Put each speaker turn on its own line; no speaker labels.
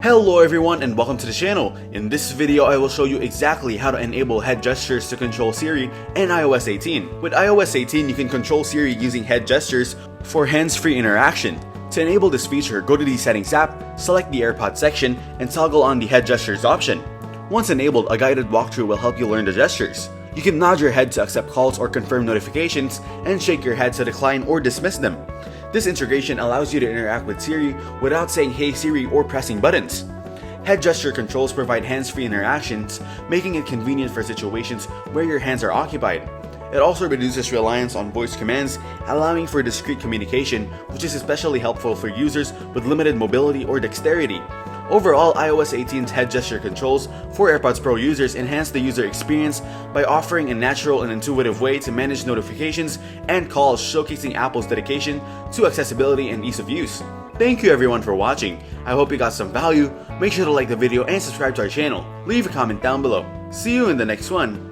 Hello everyone and welcome to the channel. In this video I will show you exactly how to enable head gestures to control Siri in iOS 18. With iOS 18 you can control Siri using head gestures for hands-free interaction. To enable this feature, go to the Settings app, select the AirPods section, and toggle on the head gestures option. Once enabled, a guided walkthrough will help you learn the gestures. You can nod your head to accept calls or confirm notifications, and shake your head to decline or dismiss them. This integration allows you to interact with Siri without saying "Hey Siri" or pressing buttons. Head gesture controls provide hands-free interactions, making it convenient for situations where your hands are occupied. It also reduces reliance on voice commands, allowing for discrete communication, which is especially helpful for users with limited mobility or dexterity. Overall, iOS 18's head gesture controls for AirPods Pro users enhance the user experience by offering a natural and intuitive way to manage notifications and calls, showcasing Apple's dedication to accessibility and ease of use. Thank you everyone for watching. I hope you got some value. Make sure to like the video and subscribe to our channel. Leave a comment down below. See you in the next one.